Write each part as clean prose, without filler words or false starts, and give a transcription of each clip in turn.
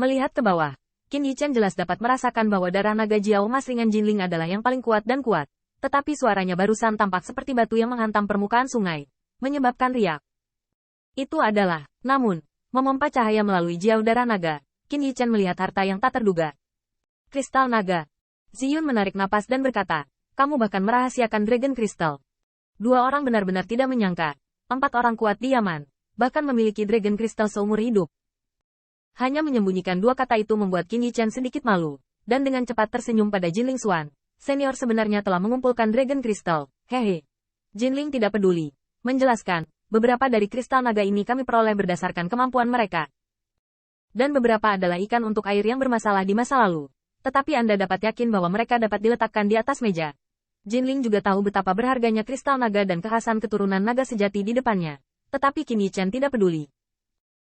Melihat ke bawah, Qin Yichen jelas dapat merasakan bahwa darah naga Jiao Mas ringan Jinling adalah yang paling kuat dan kuat. Tetapi suaranya barusan tampak seperti batu yang menghantam permukaan sungai, menyebabkan riak. Itu adalah, namun, memompa cahaya melalui Jiao darah naga, Qin Yichen melihat harta yang tak terduga. Kristal naga. Ziyun menarik napas dan berkata, kamu bahkan merahasiakan Dragon Crystal. Dua orang benar-benar tidak menyangka, 4 orang kuat di Yaman, bahkan memiliki Dragon Crystal seumur hidup. Hanya menyembunyikan 2 kata itu membuat Qin Yichen sedikit malu, dan dengan cepat tersenyum pada Jinling Xuan. Senior sebenarnya telah mengumpulkan Dragon Crystal, hehe. Jinling tidak peduli, menjelaskan, beberapa dari kristal naga ini kami peroleh berdasarkan kemampuan mereka. Dan beberapa adalah ikan untuk air yang bermasalah di masa lalu. Tetapi Anda dapat yakin bahwa mereka dapat diletakkan di atas meja. Jinling juga tahu betapa berharganya kristal naga dan kekhasan keturunan naga sejati di depannya. Tetapi Qin Yichen tidak peduli.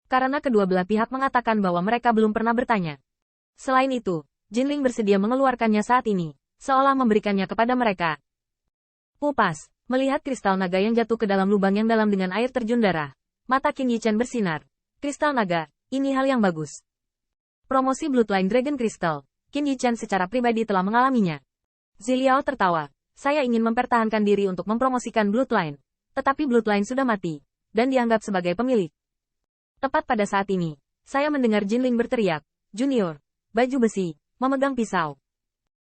Karena kedua belah pihak mengatakan bahwa mereka belum pernah bertanya. Selain itu, Jinling bersedia mengeluarkannya saat ini, seolah memberikannya kepada mereka. Pupas, melihat kristal naga yang jatuh ke dalam lubang yang dalam dengan air terjun darah. Mata Qin Yichen bersinar. Kristal naga, ini hal yang bagus. Promosi Bloodline Dragon Crystal, Qin Yichen secara pribadi telah mengalaminya. Ziliao tertawa. Saya ingin mempertahankan diri untuk mempromosikan Bloodline. Tetapi Bloodline sudah mati, dan dianggap sebagai pemilik. Tepat pada saat ini, saya mendengar Jinling berteriak, Junior, baju besi, memegang pisau.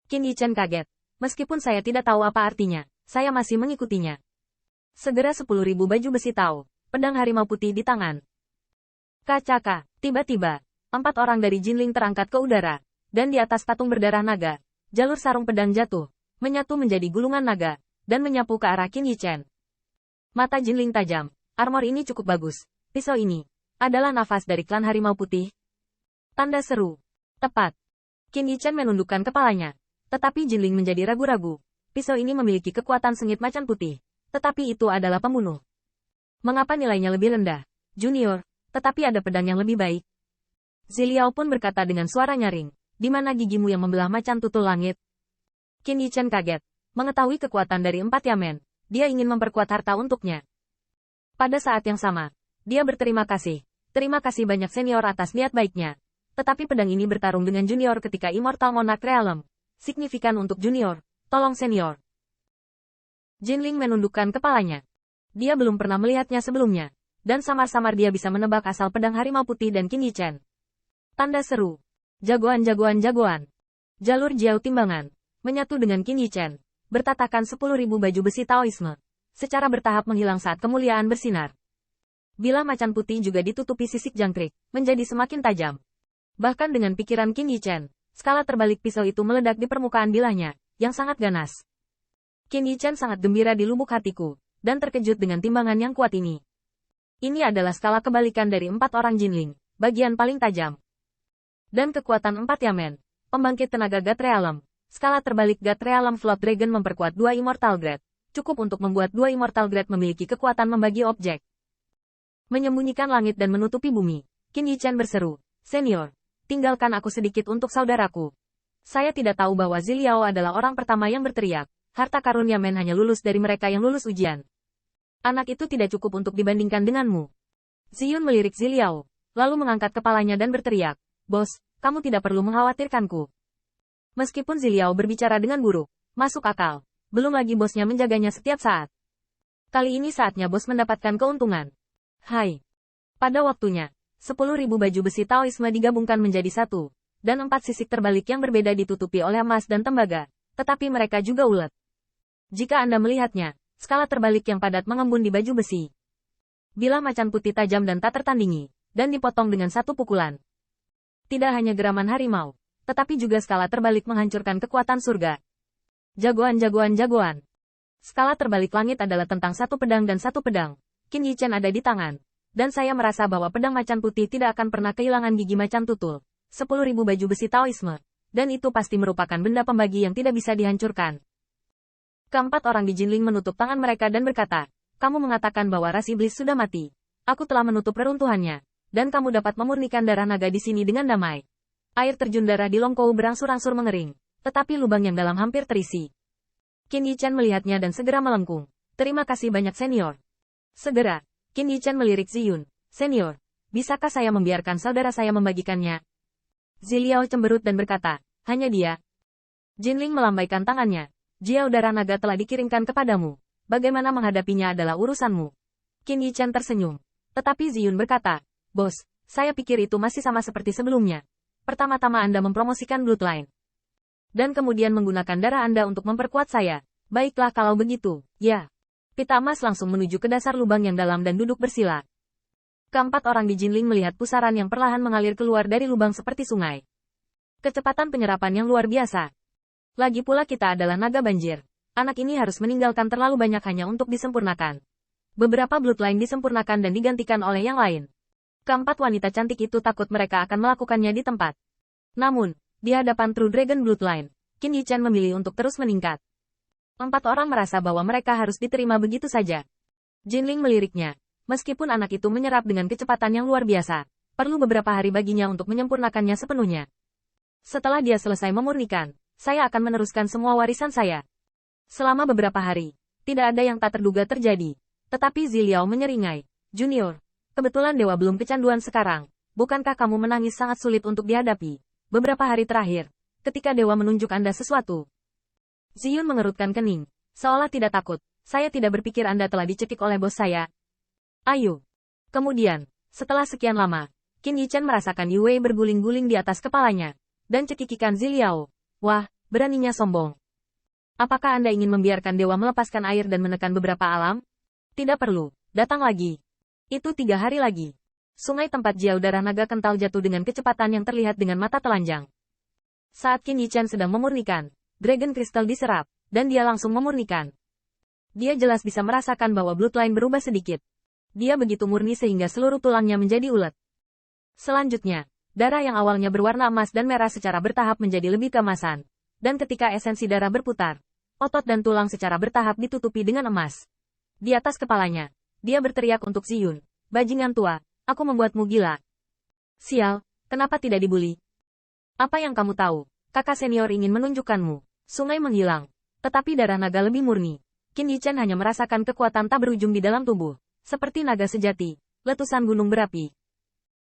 Qin Yichen kaget. Meskipun saya tidak tahu apa artinya, saya masih mengikutinya. Segera 10.000 baju besi tahu, pedang harimau putih di tangan. Kacaka, tiba-tiba, 4 orang dari Jinling terangkat ke udara, dan di atas patung berdarah naga, jalur sarung pedang jatuh, menyatu menjadi gulungan naga, dan menyapu ke arah Qin Yichen. Mata Jinling tajam, armor ini cukup bagus, pisau ini adalah nafas dari klan harimau putih. Tanda seru. Tepat. Qin Yichen menundukkan kepalanya. Tetapi Jinling menjadi ragu-ragu. Pisau ini memiliki kekuatan sengit macan putih. Tetapi itu adalah pembunuh. Mengapa nilainya lebih rendah? Junior, tetapi ada pedang yang lebih baik. Ziliao pun berkata dengan suara nyaring. Di mana gigimu yang membelah macan tutul langit? Qin Yichen kaget. Mengetahui kekuatan dari 4 Yamen. Dia ingin memperkuat harta untuknya. Pada saat yang sama, dia berterima kasih. Terima kasih banyak senior atas niat baiknya. Tetapi pedang ini bertarung dengan junior ketika Immortal Monarch Realm. Signifikan untuk junior, tolong senior. Jinling menundukkan kepalanya. Dia belum pernah melihatnya sebelumnya. Dan samar-samar dia bisa menebak asal pedang harimau putih dan Qin Yichen. Tanda seru. Jagoan. Jalur Jiao timbangan. Menyatu dengan Qin Yichen. Bertatakan 10.000 baju besi Taoisme. Secara bertahap menghilang saat kemuliaan bersinar. Bilah macan putih juga ditutupi sisik jangkrik, menjadi semakin tajam. Bahkan dengan pikiran Qin Yichen, skala terbalik pisau itu meledak di permukaan bilahnya, yang sangat ganas. Qin Yichen sangat gembira di lubuk hatiku, dan terkejut dengan timbangan yang kuat ini. Ini adalah skala kebalikan dari 4 orang Jinling, bagian paling tajam. Dan kekuatan 4 Yamen, pembangkit tenaga God Realm, skala terbalik God Realm Flood Dragon memperkuat 2 Immortal Grade, cukup untuk membuat 2 Immortal Grade memiliki kekuatan membagi objek. Menyembunyikan langit dan menutupi bumi, Qin Yichen berseru, Senior, tinggalkan aku sedikit untuk saudaraku. Saya tidak tahu bahwa Ziliao adalah orang pertama yang berteriak, harta karun Yamen hanya lulus dari mereka yang lulus ujian. Anak itu tidak cukup untuk dibandingkan denganmu. Ziyun melirik Ziliao, lalu mengangkat kepalanya dan berteriak, Bos, kamu tidak perlu mengkhawatirkanku. Meskipun Ziliao berbicara dengan buruk, masuk akal, belum lagi bosnya menjaganya setiap saat. Kali ini saatnya bos mendapatkan keuntungan. Hai. Pada waktunya, 10.000 baju besi Taoisme digabungkan menjadi satu, dan 4 sisik terbalik yang berbeda ditutupi oleh emas dan tembaga, tetapi mereka juga ulet. Jika Anda melihatnya, skala terbalik yang padat mengembun di baju besi. Bilah macan putih tajam dan tak tertandingi, dan dipotong dengan satu pukulan. Tidak hanya geraman harimau, tetapi juga skala terbalik menghancurkan kekuatan surga. Jagoan. Skala terbalik langit adalah tentang satu pedang dan satu pedang. Qin Yichen ada di tangan. Dan saya merasa bahwa pedang macan putih tidak akan pernah kehilangan gigi macan tutul. 10.000 baju besi Taoisme. Dan itu pasti merupakan benda pembagi yang tidak bisa dihancurkan. Keempat orang di Jinling menutup tangan mereka dan berkata, kamu mengatakan bahwa ras iblis sudah mati. Aku telah menutup reruntuhannya. Dan kamu dapat memurnikan darah naga di sini dengan damai. Air terjun darah di Longkou berangsur-angsur mengering. Tetapi lubang yang dalam hampir terisi. Qin Yichen melihatnya dan segera melengkung. Terima kasih banyak senior. Segera, Qin Yichen melirik Ziyun. Senior, bisakah saya membiarkan saudara saya membagikannya? Ziliao cemberut dan berkata, hanya dia. Jinling melambaikan tangannya. Jia udara naga telah dikirimkan kepadamu. Bagaimana menghadapinya adalah urusanmu. Qin Yichen tersenyum. Tetapi Ziyun berkata, bos, saya pikir itu masih sama seperti sebelumnya. Pertama-tama Anda mempromosikan Bloodline. Dan kemudian menggunakan darah Anda untuk memperkuat saya. Baiklah kalau begitu, ya. Pita emas langsung menuju ke dasar lubang yang dalam dan duduk bersila. Keempat orang di Jinling melihat pusaran yang perlahan mengalir keluar dari lubang seperti sungai. Kecepatan penyerapan yang luar biasa. Lagi pula kita adalah naga banjir. Anak ini harus meninggalkan terlalu banyak hanya untuk disempurnakan. Beberapa bloodline disempurnakan dan digantikan oleh yang lain. Keempat wanita cantik itu takut mereka akan melakukannya di tempat. Namun, di hadapan True Dragon Bloodline, Qin Yichen memilih untuk terus meningkat. 4 orang merasa bahwa mereka harus diterima begitu saja. Jinling meliriknya. Meskipun anak itu menyerap dengan kecepatan yang luar biasa, perlu beberapa hari baginya untuk menyempurnakannya sepenuhnya. Setelah dia selesai memurnikan, saya akan meneruskan semua warisan saya. Selama beberapa hari, tidak ada yang tak terduga terjadi. Tetapi Ziliao menyeringai. Junior, kebetulan dewa belum kecanduan sekarang. Bukankah kamu menangis sangat sulit untuk dihadapi? Beberapa hari terakhir, ketika dewa menunjuk Anda sesuatu. Ziyun mengerutkan kening. Seolah tidak takut. Saya tidak berpikir Anda telah dicekik oleh bos saya. Ayo. Kemudian, setelah sekian lama, Qin Yichen merasakan Yue berguling-guling di atas kepalanya. Dan cekikikan Ziliao. Wah, beraninya sombong. Apakah Anda ingin membiarkan dewa melepaskan air dan menekan beberapa alam? Tidak perlu. Datang lagi. Itu 3 hari lagi. Sungai tempat Jia udara naga kental jatuh dengan kecepatan yang terlihat dengan mata telanjang. Saat Qin Yichen sedang memurnikan, Dragon Crystal diserap, dan dia langsung memurnikan. Dia jelas bisa merasakan bahwa bloodline berubah sedikit. Dia begitu murni sehingga seluruh tulangnya menjadi ulet. Selanjutnya, darah yang awalnya berwarna emas dan merah secara bertahap menjadi lebih keemasan. Dan ketika esensi darah berputar, otot dan tulang secara bertahap ditutupi dengan emas. Di atas kepalanya, dia berteriak untuk Ziyun. Bajingan tua, aku membuatmu gila. Sial, kenapa tidak dibuli? Apa yang kamu tahu? Kakak senior ingin menunjukkanmu. Sungai menghilang. Tetapi darah naga lebih murni. Qin Yichen hanya merasakan kekuatan tak berujung di dalam tubuh. Seperti naga sejati, letusan gunung berapi.